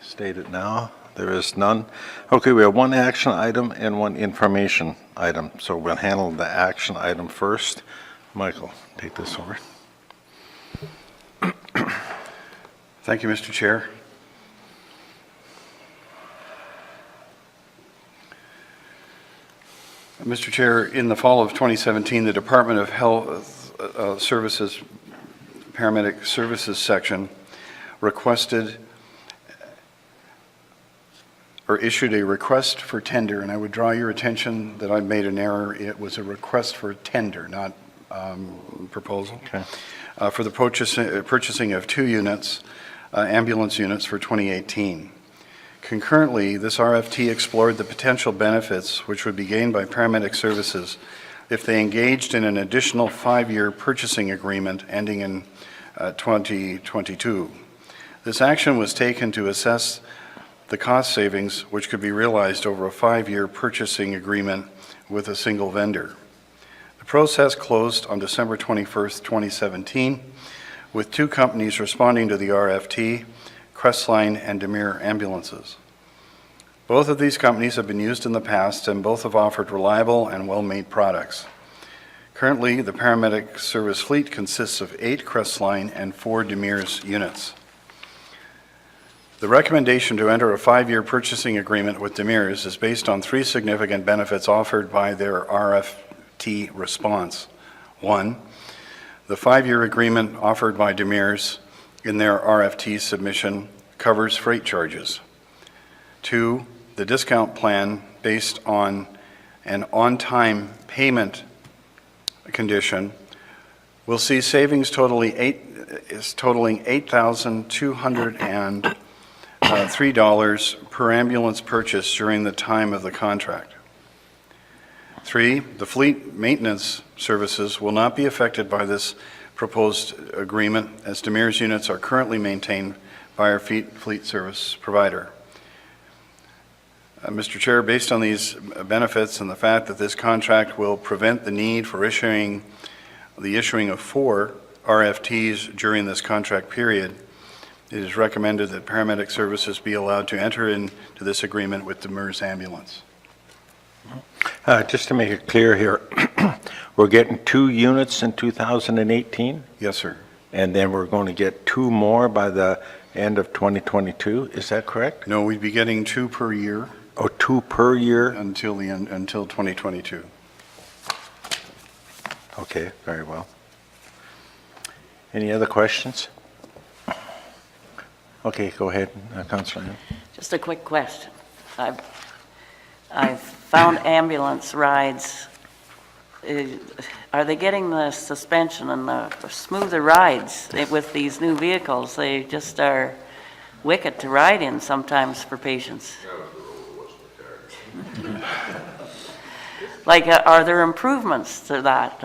state it now. There is none. Okay, we have one action item and one information item. So we'll handle the action item first. Michael, take this over. Thank you, Mr. Chair. Mr. Chair, in the fall of 2017, the Department of Health Services Paramedic Services section requested or issued a request for tender, and I would draw your attention that I made an error. It was a request for tender, not proposal. Okay. For the purchasing of 2 units, ambulance units for 2018. Concurrently, this RFT explored the potential benefits which would be gained by paramedic services if they engaged in an additional 5-year purchasing agreement ending in 2022. This action was taken to assess the cost savings which could be realized over a 5-year purchasing agreement with a single vendor. The process closed on December 21st, 2017, with 2 companies responding to the RFT, Crestline and Demir Ambulances. Both of these companies have been used in the past and both have offered reliable and well-made products. Currently, the paramedic service fleet consists of 8 Crestline and 4 Demir's units. The recommendation to enter a 5-year purchasing agreement with Demir's is based on 3 significant benefits offered by their RFT response. 1, the 5-year agreement offered by Demir's in their RFT submission covers freight charges. 2, the discount plan based on an on-time payment condition will see savings totaling $8,203 per ambulance purchase during the time of the contract. 3, the fleet maintenance services will not be affected by this proposed agreement as Demir's units are currently maintained by our fleet service provider. Mr. Chair, based on these benefits and the fact that this contract will prevent the need for issuing of 4 RFTs during this contract period, it is recommended that paramedic services be allowed to enter into this agreement with Demir's Ambulance. Just to make it clear here, we're getting 2 units in 2018? Yes, sir. And then we're going to get 2 more by the end of 2022, is that correct? No, we'd be getting 2 per year. Oh, 2 per year? Until 2022. Okay, very well. Any other questions? Okay, go ahead, Councillor. Just a quick question. I've found ambulance rides. Are they getting the suspension and the smoother rides with these new vehicles? They just are wicked to ride in sometimes for patients. Like, are there improvements to that?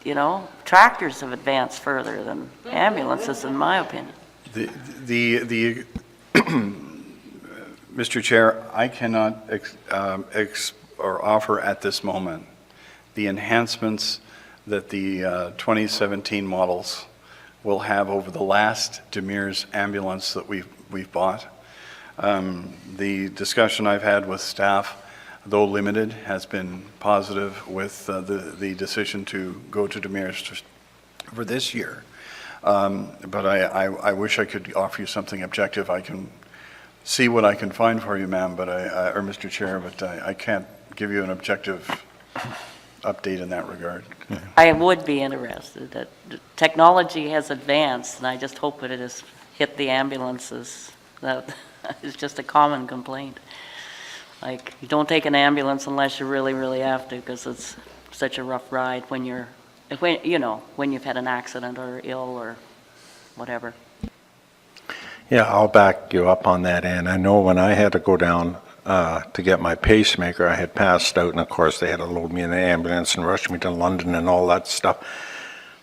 You know, tractors have advanced further than ambulances, in my opinion. Mr. Chair, I cannot offer at this moment the enhancements that the 2017 models will have over the last Demir's ambulance that we've bought. The discussion I've had with staff, though limited, has been positive with the decision to go to Demir's for this year. But I wish I could offer you something objective. I can see what I can find for you, ma'am, but or Mr. Chair, but I can't give you an objective update in that regard. I would be interested. That technology has advanced, and I just hope that it has hit the ambulances. That is just a common complaint. Like, you don't take an ambulance unless you really, really have to, because it's such a rough ride when when you've had an accident or ill or whatever. Yeah, I'll back you up on that, and I know when I had to go down to get my pacemaker, I had passed out, and of course they had to load me in the ambulance and rush me to London and all that stuff.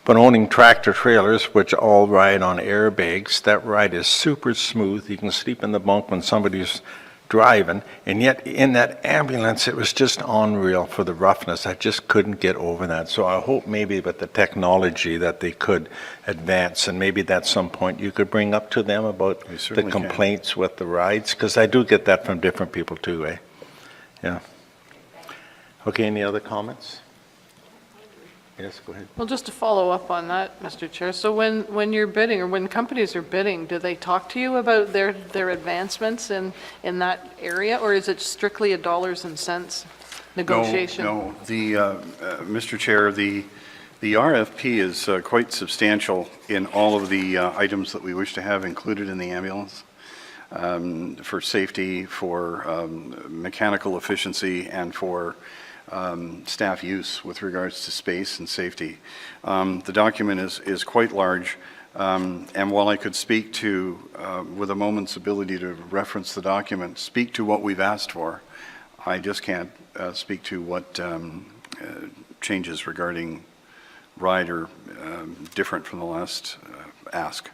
But owning tractor trailers, which all ride on airbags, that ride is super smooth. You can sleep in the bunk when somebody's driving, and yet in that ambulance, it was just unreal for the roughness. I just couldn't get over that. So I hope maybe with the technology that they could advance, and maybe at some point you could bring up to them about We the certainly can. complaints with the rides, because I do get that from different people too, eh? Yeah. Okay, any other comments? Yes, go ahead. Well, just to follow up on that, Mr. Chair, so when you're bidding, or when companies are bidding, do they talk to you about their advancements in that area, or is it strictly a dollars and cents negotiation? No, Mr. Chair, the RFP is quite substantial in all of the items that we wish to have included in the ambulance, for safety, for mechanical efficiency, and for staff use with regards to space and safety. The document is quite large, and while I could speak to, with a moment's ability to reference the document, speak to what we've asked for, I just can't speak to what changes regarding ride are different from the last ask.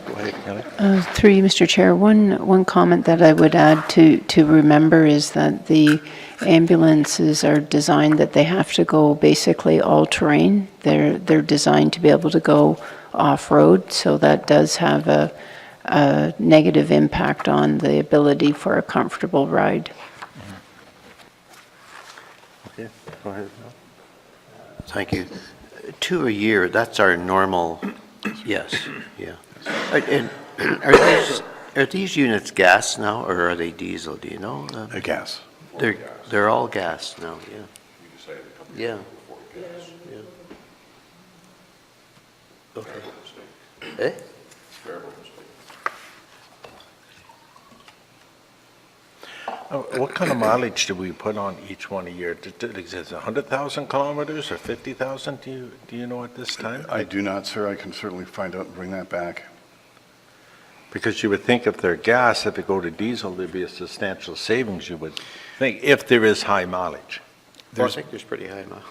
Go ahead, Kelly. Through you, Mr. Chair, one comment that I would add to remember is that the ambulances are designed that they have to go basically all-terrain. They're designed to be able to go off-road, so that does have a negative impact on the ability for a comfortable ride. Okay, go ahead. Thank you. 2 a year, that's our normal, yes, yeah. And are these units gas now, or are they diesel, do you know? A gas. They're all gas now, yeah. Yeah. Yeah. Okay. Eh? What kind of mileage do we put on each one a year? Is it 100,000 kilometers or 50,000? Do you know at this time? I do not, sir. I can certainly find out and bring that back. Because you would think if they're gas, if it go to diesel, there'd be a substantial savings, you would think, if there is high mileage. I think there's pretty high mileage.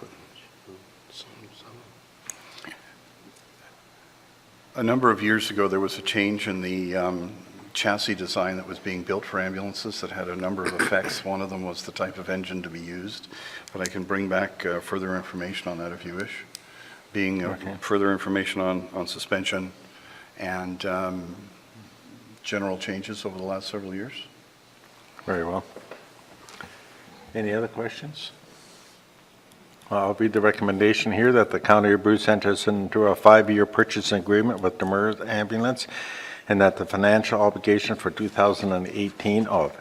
A number of years ago, there was a change in the chassis design that was being built for ambulances that had a number of effects. One of them was the type of engine to be used, but I can bring back further information on that if you wish, being Okay. further information on suspension and general changes over the last several years. Very well. Any other questions? I'll read the recommendation here that the County of Bruce enters into a 5-year purchase agreement with Demers Ambulance, and that the financial obligation for 2018 of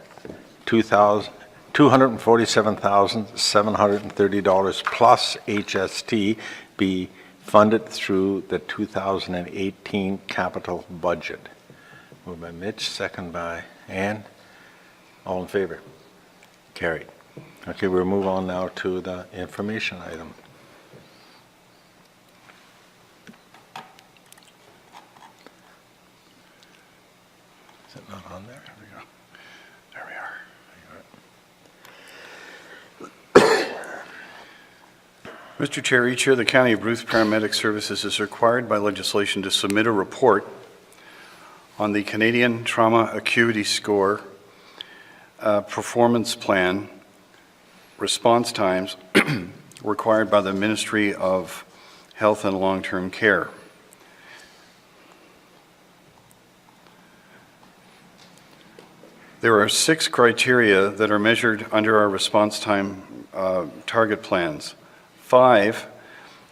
$247,730 plus HST be funded through the 2018 capital budget. Moved by Mitch, second by Ann. All in favor? Carried. Okay, we'll move on now to the information item. Is it not on there? There we go. There we are. Mr. Chair, each year the County of Bruce Paramedic Services is required by legislation to submit a report on the Canadian Trauma Acuity Score performance plan response times required by the Ministry of Health and Long-Term Care. There are 6 criteria that are measured under our response time target plans. 5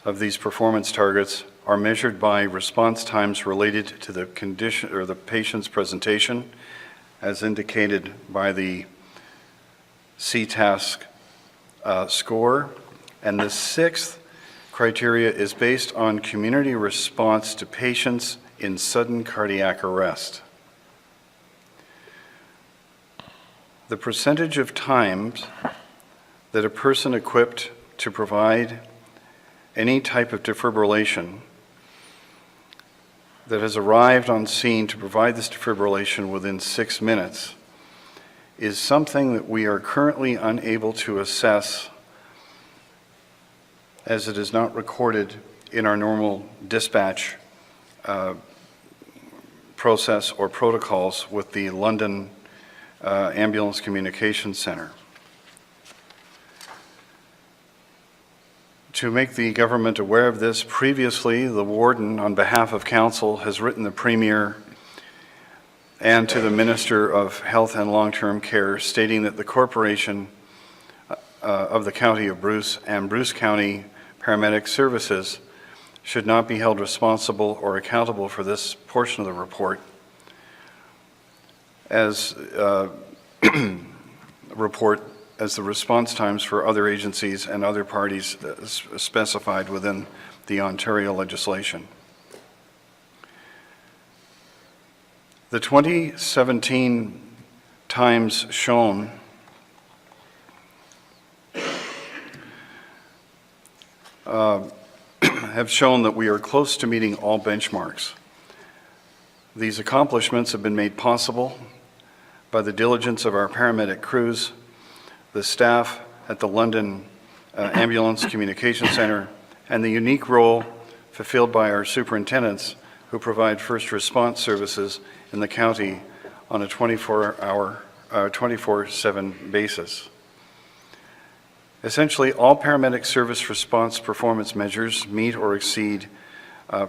of these performance targets are measured by response times related to the condition or the patient's presentation, as indicated by the CTASC score. And the 6th criteria is based on community response to patients in sudden cardiac arrest. The percentage of times that a person equipped to provide any type of defibrillation that has arrived on scene to provide this defibrillation within 6 minutes is something that we are currently unable to assess, as it is not recorded in our normal dispatch process or protocols with the London Ambulance Communications Centre. To make the government aware of this, previously the warden, on behalf of council, has written the Premier and to the Minister of Health and Long-Term Care, stating that the corporation of the County of Bruce and Bruce County Paramedic Services should not be held responsible or accountable for this portion of the report, as as the response times for other agencies and other parties specified within the Ontario legislation. The 2017 times shown have shown that we are close to meeting all benchmarks. These accomplishments have been made possible by the diligence of our paramedic crews, the staff at the London Ambulance Communication Centre, and the unique role fulfilled by our superintendents who provide first response services in the county on a 24/7 basis. Essentially, all paramedic service response performance measures meet or exceed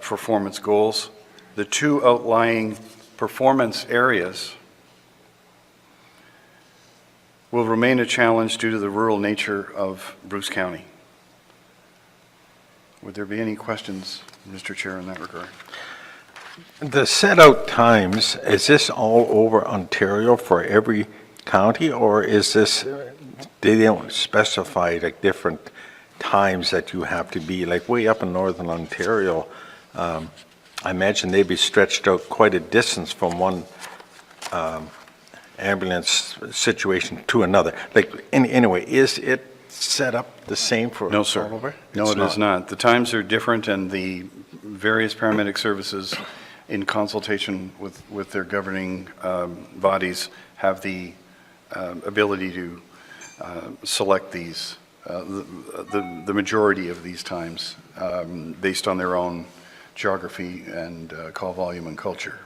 performance goals. The two outlying performance areas will remain a challenge due to the rural nature of Bruce County. Would there be any questions, Mr. Chair, in that regard? The set out times, is this all over Ontario for every county, or is this, they don't specify like different times that you have to be, like way up in Northern Ontario, I imagine they'd be stretched out quite a distance from one ambulance situation to another. Like, anyway, is it set up the same for No, sir. all over? No, It's it is not. The times are different, and the various paramedic services, in consultation with their governing bodies, have the ability to select these, the majority of these times, based on their own geography and call volume and culture.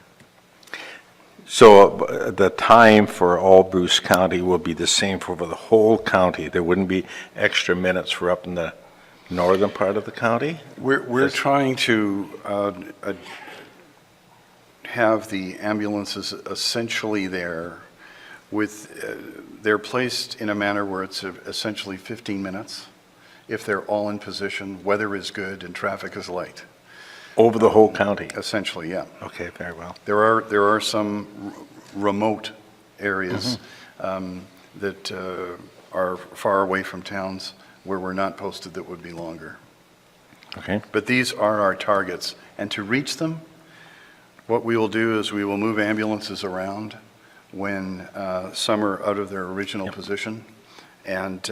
So the time for all Bruce County will be the same for the whole county? There wouldn't be extra minutes for up in the northern part of the county? We're trying to have the ambulances essentially there with, they're placed in a manner where it's essentially 15 minutes if they're all in position, weather is good and traffic is light. Over the whole county? Essentially, yeah. Okay, very well. There are some remote areas that are far away from towns where we're not posted that would be longer. Okay. But these are our targets. And to reach them, what we will do is we will move ambulances around when some are out of their original position, and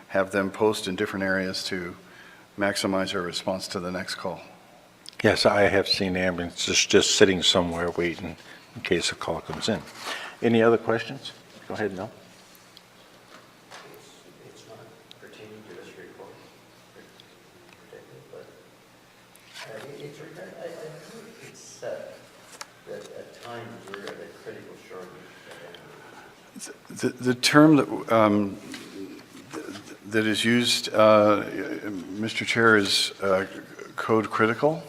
have them post in different areas to maximize our response to the next call. Yes, I have seen ambulances just sitting somewhere waiting in case a call comes in. Any other questions? Go ahead, Mel. It's not pertaining to this report, particularly, but it's regarding, I think it's said that at times we're at a critical shortage. The term that is used, Mr. Chair, is code critical.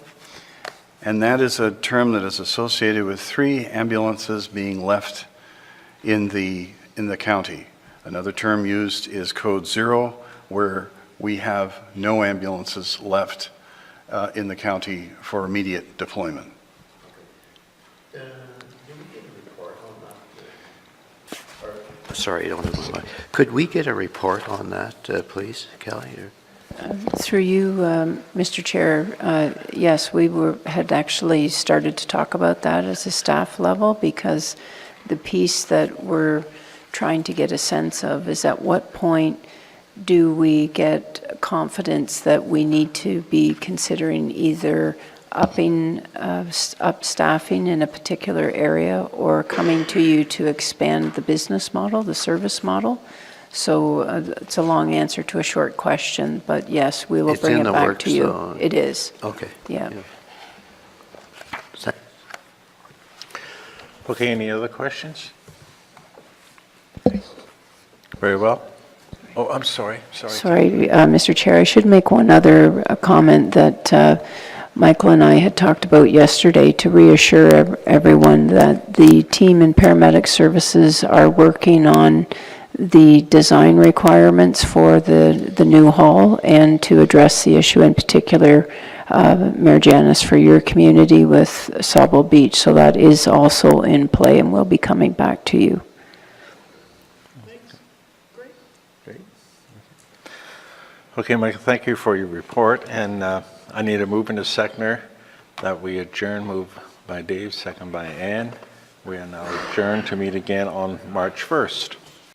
And that is a term that is associated with 3 ambulances being left in the county. Another term used is code 0, where we have no ambulances left in the county for immediate deployment. Do we get a report on that? Sorry, I don't have my mic. Could we get a report on that, please, Kelly? Or? Through you, Mr. Chair, yes, we had actually started to talk about that as a staff level, because the piece that we're trying to get a sense of is at what point do we get confidence that we need to be considering either up staffing in a particular area or coming to you to expand the business model, the service model. So it's a long answer to a short question, but yes, we will It's bring in it the back works, to you. though. It is. Okay. Yeah. Okay, any other questions? Very well. Oh, I'm sorry. Sorry, Mr. Chair, I should make one other comment that Michael and I had talked about yesterday to reassure everyone that the team in paramedic services are working on the design requirements for the new hall and to address the issue in particular, Mayor Janice, for your community with Sauble Beach. So that is also in play and will be coming back to you. Okay, Michael, thank you for your report, and I need a move and a seconder that we adjourn. Move by Dave, second by Ann. We are now adjourned to meet again on March 1st.